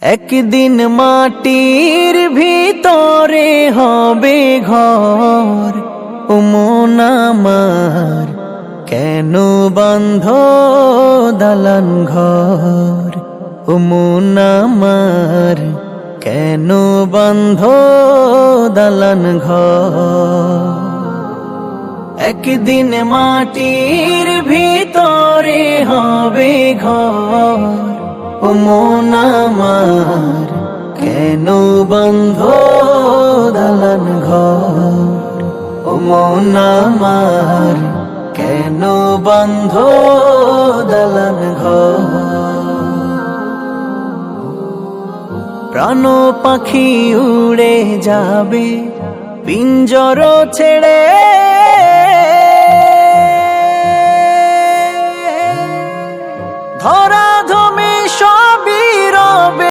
একদিন মাটির ভিতরে হবে ঘর, ও মন আমার কেন বন্ধ দালান ঘর, ও মন আমার কেন বন্ধ দালান ঘর। একদিন মাটির ভিতরে হবে ঘর, ও মন আমার কেন বন্ধ দালান ঘর, ও মন আমার কেন বন্ধ দালান ঘর। প্রাণ পাখি উড়ে যাবে পিঞ্জর ছেড়ে, ধরা